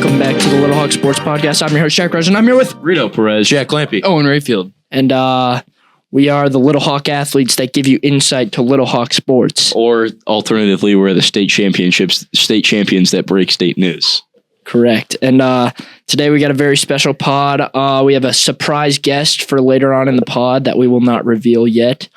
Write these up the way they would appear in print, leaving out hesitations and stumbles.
welcome back to the Little Hawk Sports Podcast. I'm your host, Jack Rose, and I'm here with Rito Perez, Jack Lampy, Owen Rayfield. And we are the Little Hawk athletes that give you insight to Little Hawk sports. or alternatively, we're the state champions that break state news. Correct. And today we got a very special pod. We have a surprise guest for later on in the pod that we will not reveal yet.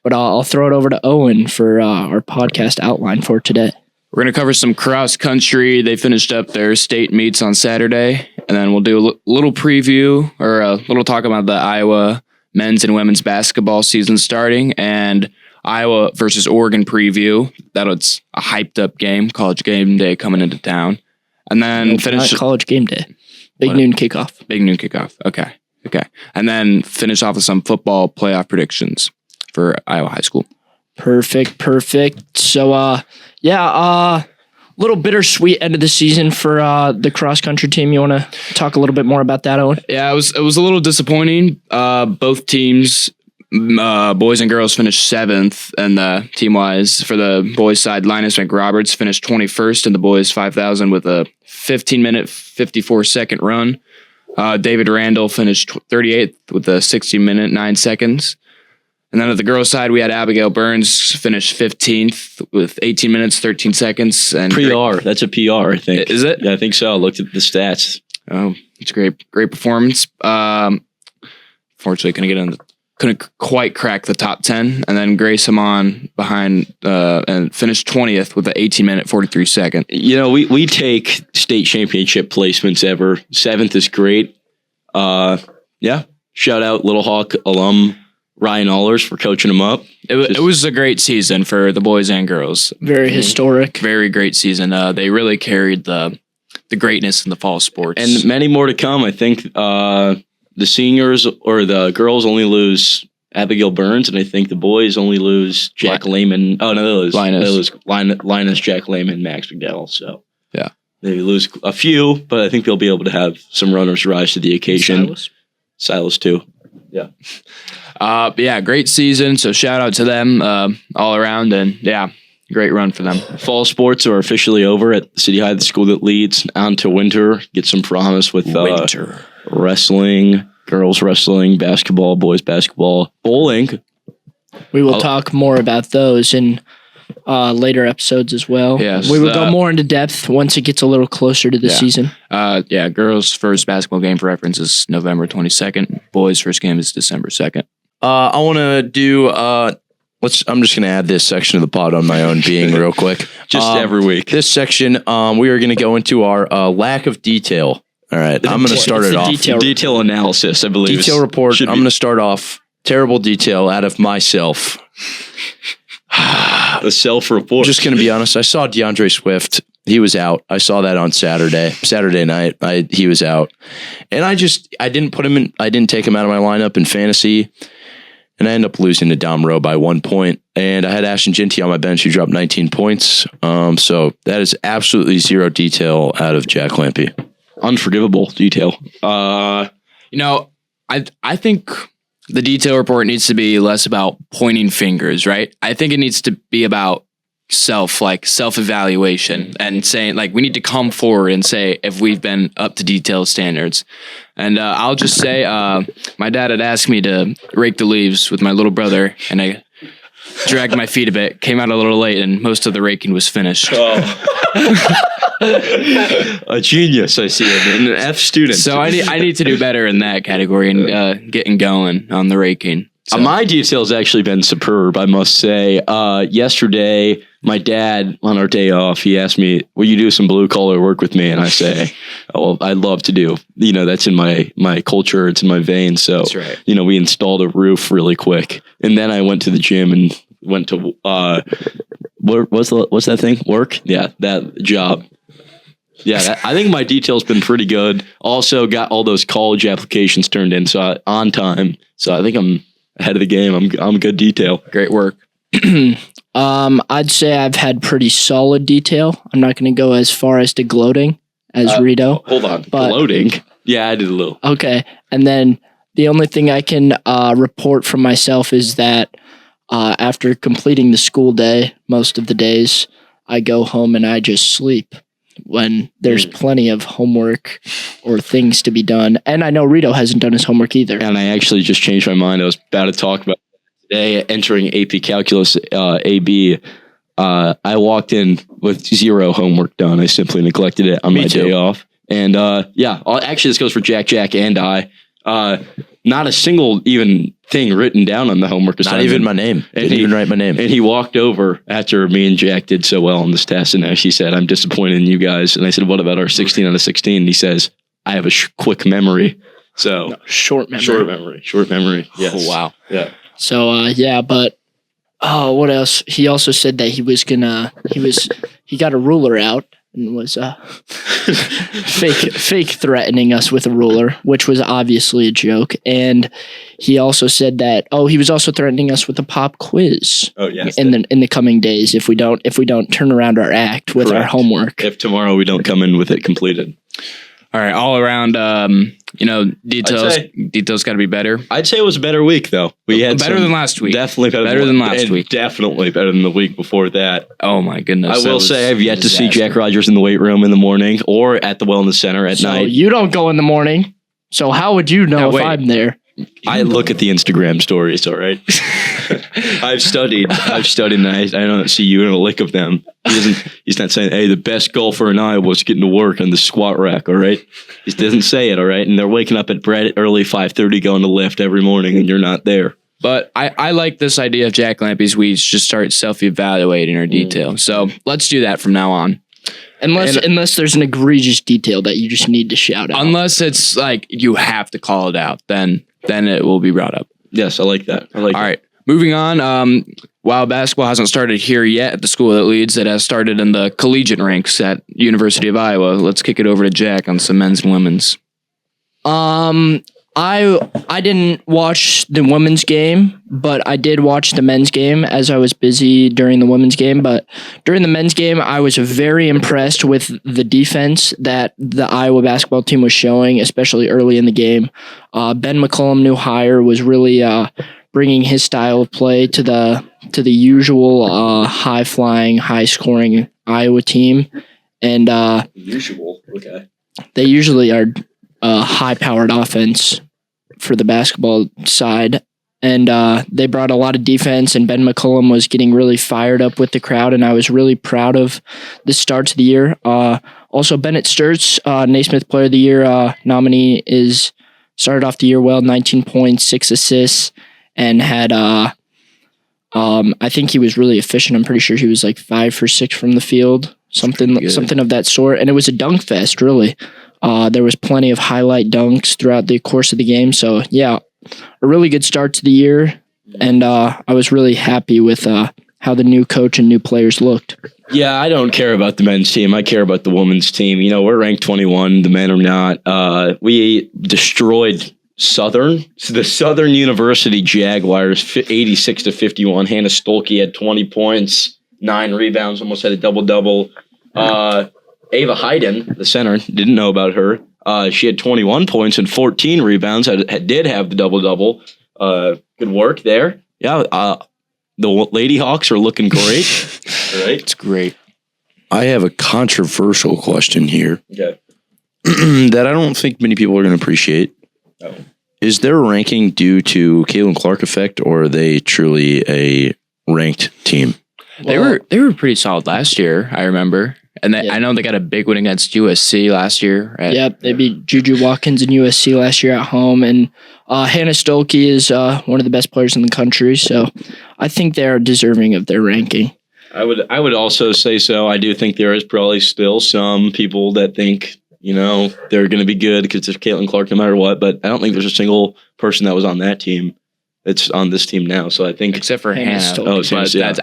But I'll throw it over to Owen for our podcast outline for today. We're going to cover some cross country. They finished up their state meets on Saturday, and then we'll do a little preview or a little talk about the Iowa men's and women's basketball season starting and Iowa versus Oregon preview. That's a hyped up game, college game day coming into town. And then finish college game day. Big noon kickoff. Big noon kickoff. Okay. And then finish off with some football playoff predictions for Iowa high school. Perfect. So, little bittersweet end of the season for the cross country team. You want to talk a little bit more about that, Owen? Yeah, it was a little disappointing. Both teams, boys and girls, finished seventh, and team-wise for the boys' side, Linus McRoberts finished 21st in the boys' 5,000 with a 15-minute, 54-second run. David Randall finished 38th with a 60-minute, 9 seconds. And then at the girls' side, we had Abigail Burns finish 15th with 18 minutes, 13 seconds. And PR. That's a PR, I think. Is it? Yeah, I think so. I looked at the stats. Oh, it's a great performance. Fortunately, couldn't quite crack the top 10. And then Grace Hamon behind and finished 20th with an 18-minute, 43-second. You know, we take state championship placements ever. 7th is great. Shout out Little Hawk alum Ryan Allers for coaching him up. It was a great season for the boys and girls. Very historic. Very great season. They really carried the greatness in the fall sports. And many more to come. I think the seniors or the girls only lose Abigail Burns, and I think the boys only lose Jack Lehman. Oh, no, they lose Linus, Jack Lehman, Max McDowell. So, yeah. They lose a few, but I think they'll be able to have some runners rise to the occasion. Silas too. Yeah. Great season. So shout out to them all around, and great run for them. Fall sports are officially over at City High, the school that leads. On to winter. Get some promise with winter wrestling, girls wrestling, basketball, boys basketball, bowling. We will talk more about those in later episodes as well. Yes, we will go more into depth once it gets a little closer to the season. Girls' first basketball game for reference is November 22nd. Boys' first game is December 2nd. I want to do. I'm just going to add this section of the pod on my own being real quick. Just every week. This section, we are going to go into our lack of detail. All right, I'm going to start it off. Detail analysis, I believe. Detail report. I'm going to start off. Terrible detail out of myself. A self-report. Just going to be honest. I saw DeAndre Swift. He was out. I saw that on Saturday night. He was out, and I didn't put him in. I didn't take him out of my lineup in fantasy. And I ended up losing to Dom Rowe by 1 point. And I had Ashton Ginty on my bench who dropped 19 points. So that is absolutely zero detail out of Jack Lampy. Unforgivable detail. I think the detail report needs to be less about pointing fingers, right? I think it needs to be about self-evaluation and saying, we need to come forward and say if we've been up to detail standards. And I'll just say, my dad had asked me to rake the leaves with my little brother, and I dragged my feet a bit, came out a little late, and most of the raking was finished. A genius, I see him. An F student. So I need to do better in that category and getting going on the raking. So. My detail's actually been superb, I must say. Yesterday, my dad, on our day off, he asked me, will you do some blue-collar work with me? And I say, oh, I'd love to do. That's in my culture. It's in my veins. So, that's right. We installed a roof really quick. And then I went to the gym and went to, what's that thing? Work? Yeah, that job. Yeah, I think my detail's been pretty good. Also got all those college applications turned in on time. So I think I'm ahead of the game. I'm good detail. Great work. I'd say I've had pretty solid detail. I'm not going to go as far as to gloating as Rito. Hold on. Gloating? Yeah, I did a little. Okay. And then the only thing I can report from myself is that after completing the school day, most of the days, I go home and I just sleep. when there's plenty of homework or things to be done. And I know Rito hasn't done his homework either. And I actually just changed my mind. I was about to talk about today entering AP Calculus AB. I walked in with 0 homework done. I simply neglected it on my day off. And actually this goes for Jack, and I. Not a single even thing written down on the homework assignment. Not even my name. Didn't even write my name. And he walked over after me and Jack did so well on this test, and he said, "I'm disappointed in you guys." And I said, "What about our 16 out of 16?" And he says, "I have a quick memory." So Short memory. Short memory. Yes. Oh, wow. Yeah. So but what else? He also said that he got a ruler out and was fake threatening us with a ruler, which was obviously a joke. And he also said that he was also threatening us with a pop quiz. Oh yes. In the coming days if we don't turn around our act with our homework. If tomorrow we don't come in with it completed. All right, all around, details got to be better. I'd say it was a better week though. We had better than last week. Definitely better than last week. Definitely better than the week before that. Oh my goodness! I will say I've yet to see Jack Rogers in the weight room in the morning or at the wellness center at night. You don't go in the morning, so how would you know if I'm there? I look at the Instagram stories. All right, I've studied, and I don't see you in a lick of them. He's not saying, "Hey, the best golfer in Iowa was getting to work on the squat rack." All right, he doesn't say it. All right, and they're waking up at early 5:30, going to lift every morning, and you're not there. But I like this idea of Jack Lampy's. We just start self-evaluating our detail. So let's do that from now on. Unless there's an egregious detail that you just need to shout out. Unless it's like you have to call it out, then it will be brought up. Yes, I like that. All right, moving on. While basketball hasn't started here yet at the school that leads, it has started in the collegiate ranks at University of Iowa. Let's kick it over to Jack on some men's and women's. I didn't watch the women's game, but I did watch the men's game as I was busy during the women's game. But during the men's game, I was very impressed with the defense that the Iowa basketball team was showing, especially early in the game. Ben McCollum, new hire, was really bringing his style of play to the usual high-flying, high-scoring Iowa team. And usual, okay. They usually are high-powered offense for the basketball side. And they brought a lot of defense, and Ben McCollum was getting really fired up with the crowd, and I was really proud of the start to the year. Also, Bennett Sturts, Naismith Player of the Year nominee, started off the year well, 19 points, 6 assists, and had, I think he was really efficient. I'm pretty sure he was like 5 for 6 from the field, something of that sort. And it was a dunk fest, really. There was plenty of highlight dunks throughout the course of the game. So, yeah, a really good start to the year. And I was really happy with how the new coach and new players looked. Yeah, I don't care about the men's team. I care about the women's team. You know, we're ranked 21. The men are not. We destroyed the Southern University Jaguars 86-51. Hannah Stolke had 20 points, 9 rebounds, almost had a double-double. Ava Hayden, the center, didn't know about her. She had 21 points and 14 rebounds. Did have the double-double. Good work there. Yeah, the Lady Hawks are looking great. Right? It's great. I have a controversial question here Okay. that I don't think many people are going to appreciate. Oh. Is their ranking due to Caitlin Clark effect, or are they truly a ranked team? They were pretty solid last year, I remember. And I know they got a big win against USC last year. Yep, they beat Juju Watkins and USC last year at home. And Hannah Stolke is one of the best players in the country. So I think they're deserving of their ranking. I would also say so. I do think there is probably still some people that think, you know, they're going to be good because it's Caitlin Clark no matter what. But I don't think there's a single person that was on that team that's on this team now. So I think except for Hannah. Stolke.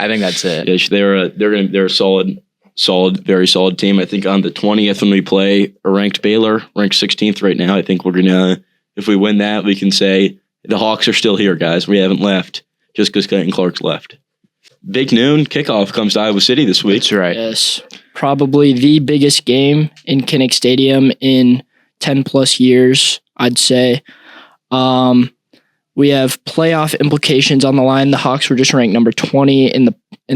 I think that's it. Yeah, they're a solid, very solid team. I think on the 20th when we play a ranked Baylor, ranked 16th right now, I think we're going to, if we win that, we can say the Hawks are still here, guys. We haven't left just because Caitlin Clark's left. Big noon kickoff comes to Iowa City this week. That's right. Yes. Probably the biggest game in Kinnick Stadium in 10 plus years, I'd say. We have playoff implications on the line. The Hawks were just ranked number 20 in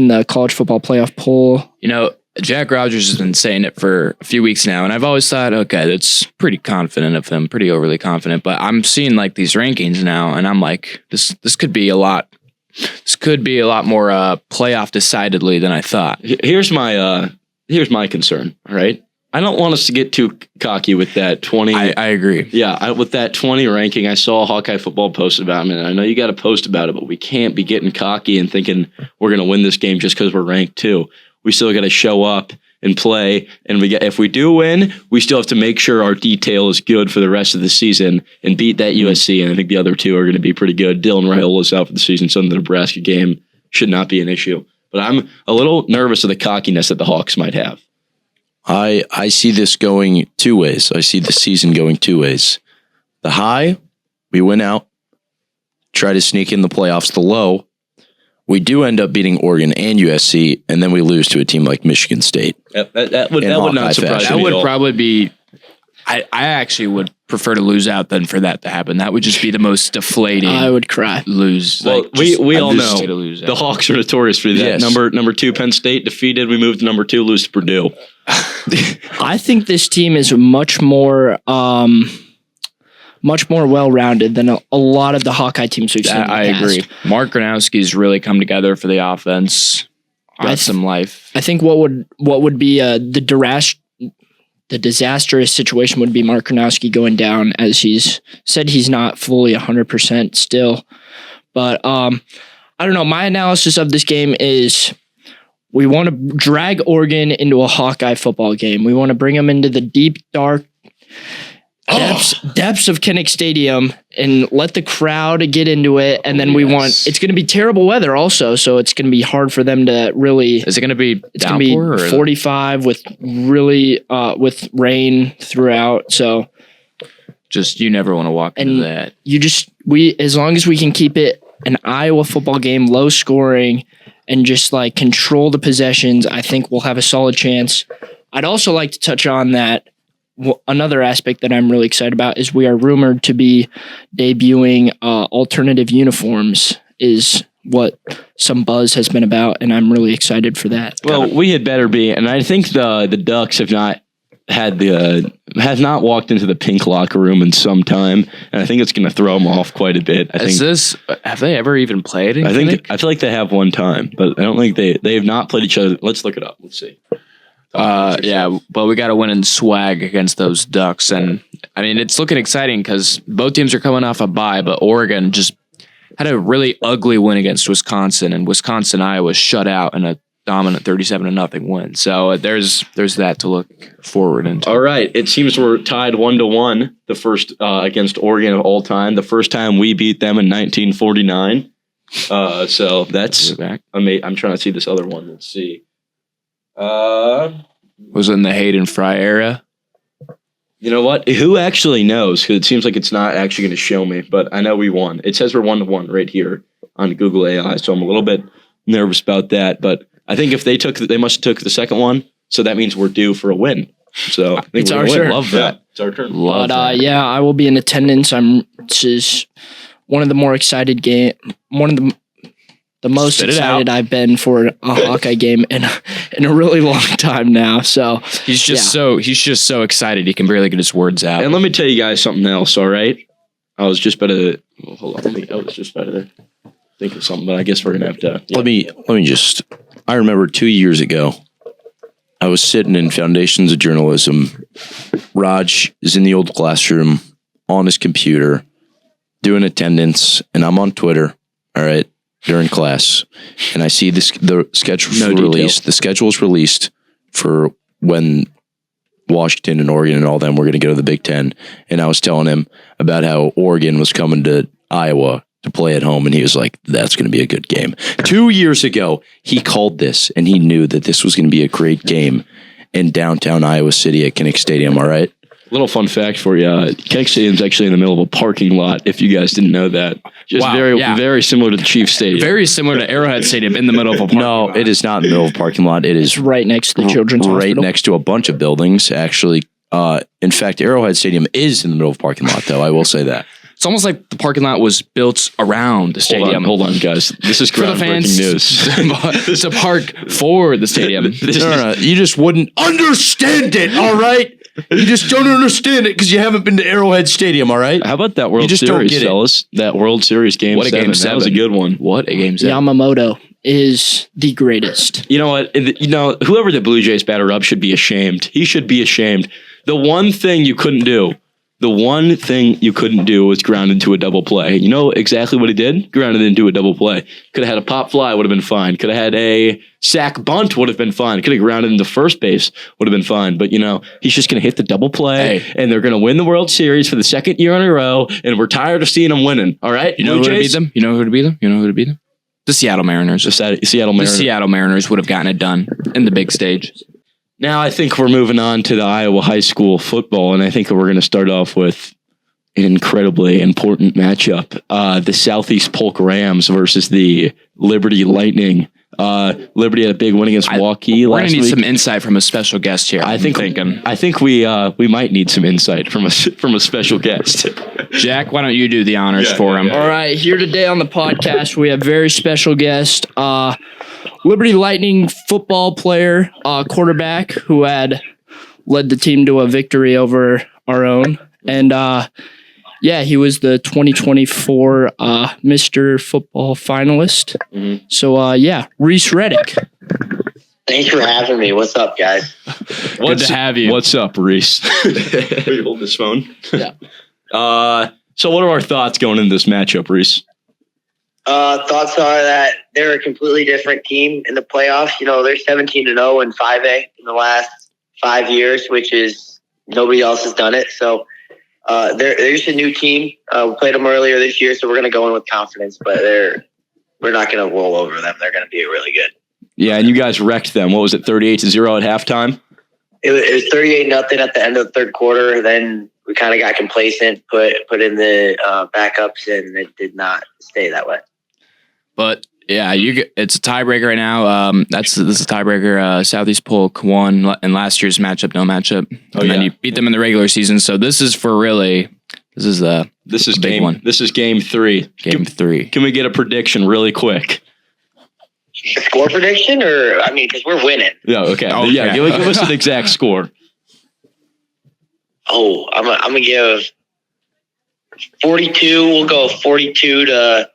the college football playoff poll. You know, Jack Rogers has been saying it for a few weeks now, and I've always thought, okay, that's pretty confident of him, pretty overly confident. But I'm seeing like these rankings now, and I'm like, this could be a lot. This could be a lot more playoff decidedly than I thought. Here's my concern. All right, I don't want us to get too cocky with that 20. I agree. Yeah, with that 20 ranking, I saw Hawkeye Football posted about him, and I know you got to post about it, but we can't be getting cocky and thinking we're going to win this game just because we're ranked 2. We still got to show up and play, and if we do win, we still have to make sure our detail is good for the rest of the season and beat that USC. And I think the other 2 are going to be pretty good. Dylan Raiola's out for the season, so the Nebraska game should not be an issue. But I'm a little nervous of the cockiness that the Hawks might have. I see this going 2 ways. I see the season going 2 ways. The high, we win out, try to sneak in the playoffs. The low, we do end up beating Oregon and USC, and then we lose to a team like Michigan State. That would not surprise That me. would probably be. I actually would prefer to lose out than for that to happen. That would just be the most deflating. I would cry. Lose. Well, we all know to lose the out. Hawks are notorious for that. Yes. Number 2 Penn State defeated. We moved to number 2, lose to Purdue. I think this team is much more well-rounded than a lot of the Hawkeye teams we've seen. in the I past. agree. Mark Gronowski's really come together for the offense. Got some life. I think what would be the disastrous situation would be Mark Gronowski going down, as he's said he's not fully 100% still. But I don't know. My analysis of this game is we want to drag Oregon into a Hawkeye football game. We want to bring them into the deep, dark depths of Kinnick Stadium and let the crowd get into it. And then it's going to be terrible weather also. So it's going to be hard for them to really. Is it going to be It's going to be 45 with with rain throughout. So just you never want to walk into that. as long as we can keep it an Iowa football game, low scoring, and just like control the possessions, I think we'll have a solid chance. I'd also like to touch on that. Another aspect that I'm really excited about is we are rumored to be debuting alternative uniforms, is what some buzz has been about, and I'm really excited for that. Well, we had better be, and I think the Ducks have not walked into the pink locker room in some time, and I think it's going to throw them off quite a bit. Have they ever even played? I feel like they have one time, but I don't think they have not played each other. Let's look it up. Let's see. Yeah, but we got to win in swag against those Ducks, and I mean it's looking exciting because both teams are coming off a bye, but Oregon just had a really ugly win against Wisconsin, and Iowa shut out in a dominant 37-0 win. So there's that to look forward into. All right, it seems we're tied 1-1. The first against Oregon of all time. The first time we beat them in 1949. So that's back. I'm trying to see this other one. Let's see. Was it in the Hayden Fry era? You know what? Who actually knows? Because it seems like it's not actually going to show me, but I know we won. It says we're 1-1 right here on Google AI, so I'm a little bit nervous about that. But I think if they must have took the second one, so that means we're due for a win. So I think It's we're our gonna win. turn. Love that. Yeah, it's our turn. Love that. Yeah, I will be in attendance. This is one of the more excited the most Spit it excited out. I've been for a Hawkeye game in a really long time now. So He's just so excited he can barely get his words out. And let me tell you guys something else, all right? I was just about to hold on. I was just about to think of something, but I guess we're gonna have to. Let me just. I remember 2 years ago, I was sitting in Foundations of Journalism. Raj is in the old classroom on his computer doing attendance, and I'm on Twitter. All right, during class, and I see the schedule released. The schedule's released for when Washington and Oregon and all them were going to go to the Big Ten, and I was telling him about how Oregon was coming to Iowa to play at home, and he was like, that's going to be a good game. 2 years ago, he called this, and he knew that this was going to be a great game in downtown Iowa City at Kinnick Stadium, all right? Little fun fact for you. Kinnick Stadium is actually in the middle of a parking lot, if you guys didn't know that. Just Wow, very, yeah. very similar to the Chiefs Stadium. Very similar to Arrowhead Stadium in the middle of a park. No, it is not in the middle of a parking lot. It is right next to the Children's right Hospital. next to a bunch of buildings, actually. In fact, Arrowhead Stadium is in the middle of a parking lot, though. I will say that. It's almost like the parking lot was built around the stadium. Hold on, guys. This is For the groundbreaking fans news. to park for the stadium. No, you just wouldn't understand it, all right? You just don't understand it because you haven't been to Arrowhead Stadium, all right? How about that World just don't Series, get it. fellas? That World Series game What a 7. game That was a 7. good one. What a game 7. Yamamoto is the greatest. You know what? Whoever the Blue Jays batter up should be ashamed. He should be ashamed. The one thing you couldn't do was ground into a double play. You know exactly what he did? Grounded into a double play. Could have had a pop fly, would have been fine. Could have had a sack bunt, would have been fine. Could have grounded into first base, would have been fine. But, he's just going to hit the double play, and they're going to win the World Series for the second year in a row, and we're tired of seeing them winning. All right? You know who to beat them? You know who to beat them? The Seattle Mariners. The Seattle The Mariners. Seattle Mariners would have gotten it done in the big stage. Now I think we're moving on to the Iowa high school football, and I think we're going to start off with an incredibly important matchup. The Southeast Polk Rams versus the Liberty Lightning. Liberty had a big win against Waukee We're last going to need week. some insight from a special guest here. I think we might need some insight from a special guest. Jack, why don't you do the honors for him? All right, here today on the podcast, we have very special guest, Liberty Lightning football player, quarterback who had led the team to a victory over our own. And he was the 2024 Mr. Football finalist. Mm-hmm. So, Reese Reddick. Thanks for having me. What's up, guys? Good to have you. What's up, Reese? Are you holding this phone? Yeah. So what are our thoughts going into this matchup, Reese? Thoughts are that they're a completely different team in the playoffs. They're 17-0 in 5A in the last 5 years, which is nobody else has done it. So they're just a new team. We played them earlier this year, so we're going to go in with confidence. But we're not going to roll over them. They're going to be really good. Yeah, and you guys wrecked them. What was it, 38-0 at halftime? It was 38-0 at the end of the third quarter. Then we kind of got complacent, put in the backups, and it did not stay that way. But yeah, it's a tiebreaker right now. This is a tiebreaker. Southeast Polk won in last year's matchup, no matchup, and then you beat them in the regular season. So this is a big game one. This is game 3. Game 3. Can we get a prediction really quick? A score prediction, because we're winning. Yeah. Okay. Okay. Yeah. Give us an exact score. Oh, I'm gonna give 42. We'll go 42-28.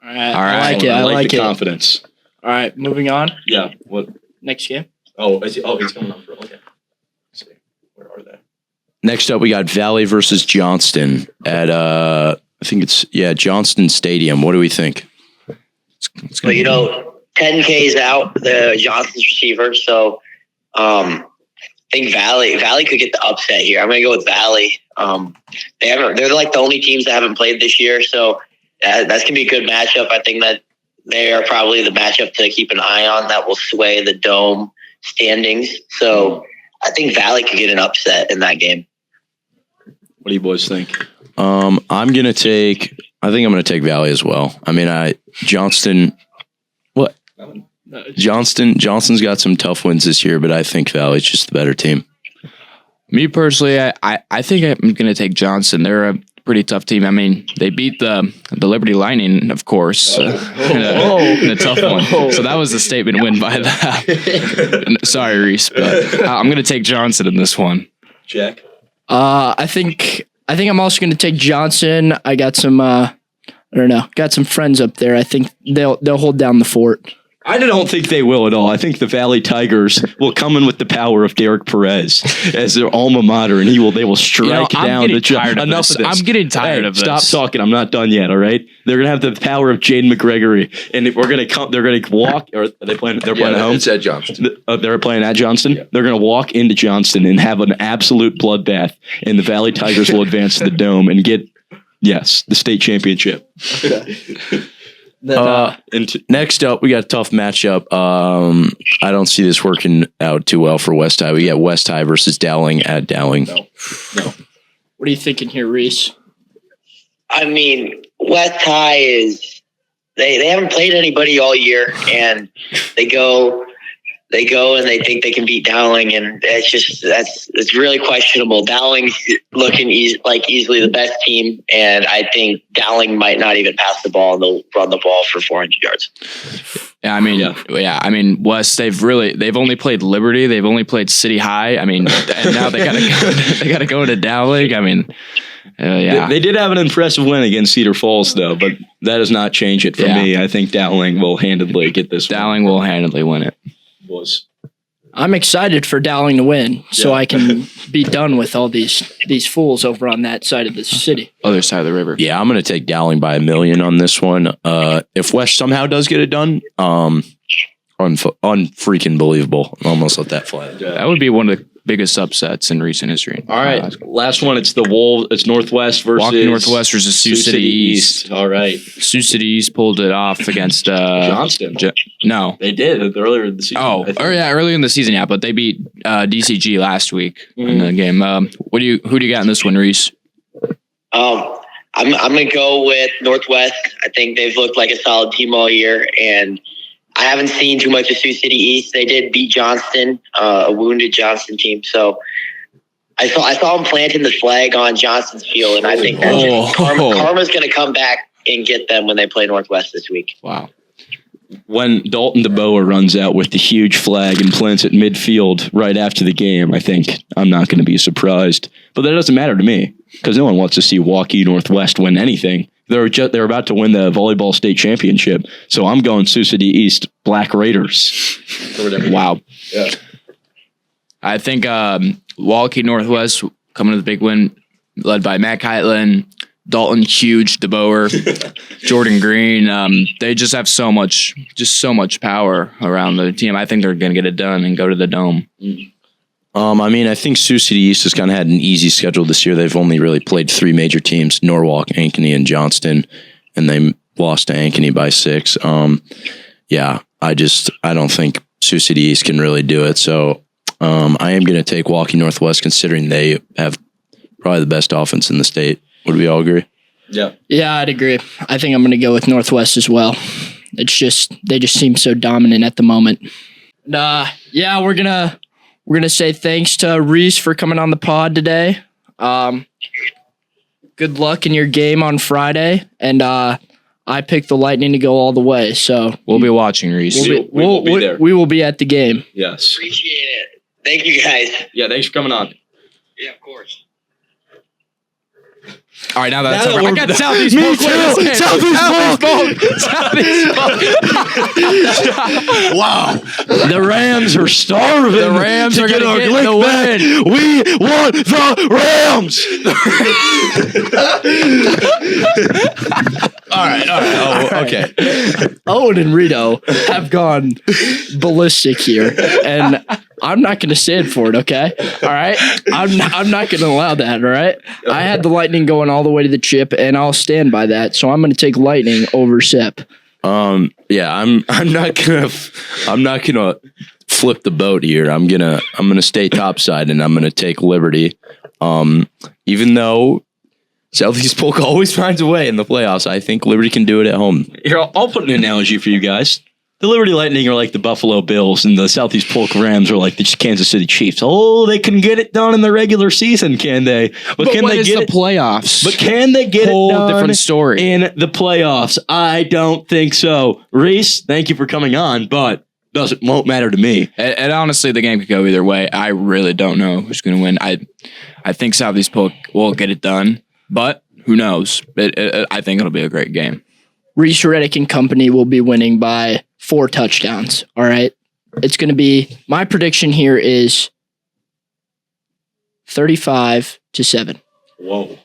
All right. All right. I like it. I like the it. confidence. All right, moving on. Yeah. What? Next game. He's coming up for. Okay. Let's see. Where are they? Next up, we got Valley versus Johnston at, I think it's, Johnston Stadium. What do we think? But 10K is out, the Johnson's receiver. So I think Valley could get the upset here. I'm gonna go with Valley. They're like the only teams that haven't played this year, so that's gonna be a good matchup. I think that they are probably the matchup to keep an eye on that will sway the dome standings. So I think Valley could get an upset in that game. What do you boys think? I'm gonna take Valley as well. Johnston. What? Johnston's got some tough wins this year, but I think Valley's just the better team. Me personally, I think I'm going to take Johnson. They're a pretty tough team. They beat the Liberty Lightning, of course, in a tough one. So that was a statement win by them. Sorry, Reese, but I'm going to take Johnson in this one. Jack. I think I'm also going to take Johnson. I got some got some friends up there. I think they'll hold down the fort. I don't think they will at all. I think the Valley Tigers will come in with the power of Derek Perez as their alma mater, and they will strike down the tired of enough this. of this. I'm getting tired of this. Stop talking. I'm not done yet. All right. They're gonna have the power of Jaden McGregory, and if we're gonna come. They're gonna walk. Or are they playing? They're playing at home. It's at Johnston. They're playing at Johnston. Yeah. They're gonna walk into Johnston and have an absolute bloodbath, and the Valley Tigers will advance to the dome and get the state championship. Next up, we got a tough matchup. I don't see this working out too well for West High. We got West High versus Dowling at Dowling. No. What are you thinking here, Reese? West High is they haven't played anybody all year, and they go they go and they think they can beat Dowling, and it's really questionable. Dowling's looking easily the best team, and I think Dowling might not even pass the ball, and they'll run the ball for 400 yards. Yeah, I mean, West. They've only played Liberty. They've only played City High. I mean, and now they gotta go to Dowling. I mean, yeah. They did have an impressive win against Cedar Falls, though, but that does not change it for me. I think Dowling will handedly get this. Dowling will handedly win it. I'm excited for Dowling to win, so I can be done with all these fools over on that side of the city. Other side of the river. Yeah, I'm going to take Dowling by 1 million on this one. If West somehow does get it done, unfreaking believable. Almost let that fly. That would be one of the biggest upsets in recent history. All right, last one. It's the Wolves. It's Northwest versus Walking Northwest versus Sioux City East. All right, Sioux City East pulled it off against Johnston. No, they did earlier in the season. Early in the season, yeah, but they beat DCG last week in the game. Who do you got in this one, Reese? I'm gonna go with Northwest. I think they've looked like a solid team all year, and I haven't seen too much of Sioux City East. They did beat Johnston, a wounded Johnston team. So I saw them planting the flag on Johnston's field, and I think that's karma's going to come back and get them when they play Northwest this week. Wow. When Dalton DeBoer runs out with the huge flag and plants it midfield right after the game, I think I'm not going to be surprised. But that doesn't matter to me because no one wants to see Waukee Northwest win anything. They're about to win the volleyball state championship, so I'm going Sioux City East Black Raiders. Wow. Yeah. I think Waukee Northwest coming to the big win, led by Matt Keitlin, Dalton Huge, DeBoer, Jordan Green. They just have so much power around the team. I think they're going to get it done and go to the Dome. I think Sioux City East has kind of had an easy schedule this year. They've only really played 3 major teams, Norwalk, Ankeny, and Johnston, and they lost to Ankeny by 6. I don't think Sioux City East can really do it. So I am going to take Waukee Northwest considering they have probably the best offense in the state. Would we all agree? Yeah. Yeah, I'd agree. I think I'm going to go with Northwest as well. They just seem so dominant at the moment. We're gonna say thanks to Reese for coming on the pod today. Good luck in your game on Friday, and I picked the Lightning to go all the way. So we'll be watching, Reese. We will be there. We will be at the game. Yes. Appreciate it. Thank you, guys. Yeah, thanks for coming on. Yeah, of course. All right, now that's Now over. that I got Southeast Polk. Southeast Polk. Wow. The Rams are starving. The Rams to are get gonna our get glick the back. win. We want the Rams. All right. Oh, okay. Owen and Rito have gone ballistic here, and I'm not going to stand for it. Okay, all right. I'm not going to allow that. All right. I had the Lightning going all the way to the chip, and I'll stand by that. So I'm going to take Lightning over Sep. I'm not gonna flip the boat here. I'm gonna stay topside, and I'm gonna take Liberty. Even though Southeast Polk always finds a way in the playoffs, I think Liberty can do it at home. Here, I'll put an analogy for you guys. The Liberty Lightning are like the Buffalo Bills, and the Southeast Polk Rams are like the Kansas City Chiefs. Oh, they can get it done in the regular season, can they? But can when they it's get the it? playoffs? But can they get Whole it done different story. in the playoffs? I don't think so. Reese, thank you for coming on, but won't matter to me. And honestly, the game could go either way. I really don't know who's going to win. I think Southeast Polk will get it done, but who knows? I think it'll be a great game. Reese Reddick and company will be winning by 4 touchdowns. All right. It's going to be, my prediction here is 35-7. Whoa.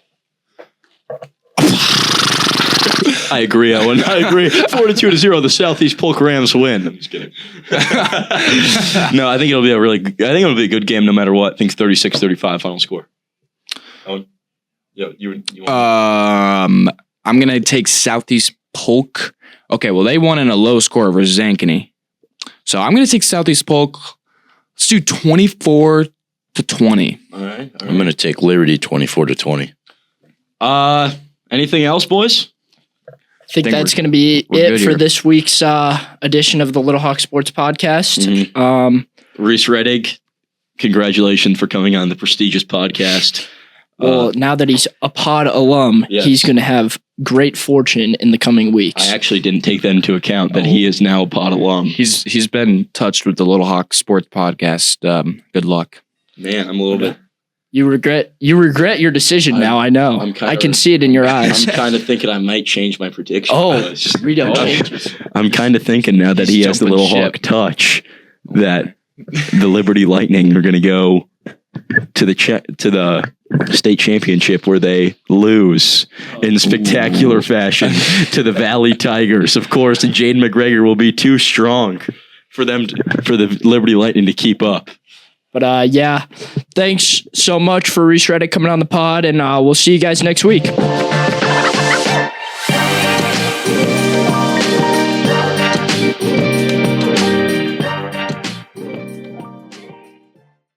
I agree, Owen. I agree. 42-0, the Southeast Polk Rams win. I'm just kidding. No, I think it'll be a good game no matter what. I think 36-35 final score. Owen? Yeah, you I'm going to take Southeast Polk. Okay, well, they won in a low score versus Ankeny. So I'm going to take Southeast Polk. Let's do 24-20. All right. I'm going to take Liberty 24-20. Anything else, boys? I think think that's going to be we're it good for here. this week's edition of the Little Hawk Sports Podcast. Mhm. Reese Reddick, congratulations for coming on the prestigious podcast. Well, now that he's a pod alum, Yes. he's going to have great fortune in the coming weeks. I actually didn't take that into account that he is now a pod alum. He's been touched with the Little Hawk Sports Podcast. Good luck. Man, I'm a little bit. You regret your decision now. I know. I'm kinda- I can see it in your eyes. I'm kind of thinking I might change my prediction. Oh, we don't change. I'm kind of thinking now that He's he has the jumping Little ship. Hawk touch that the Liberty Lightning are going to go to the state championship where they lose in spectacular fashion to the Valley Tigers. Of course, and Jaden McGregor will be too strong for the Liberty Lightning to keep up. But yeah, thanks so much for Reese Reddick coming on the pod, and we'll see you guys next week.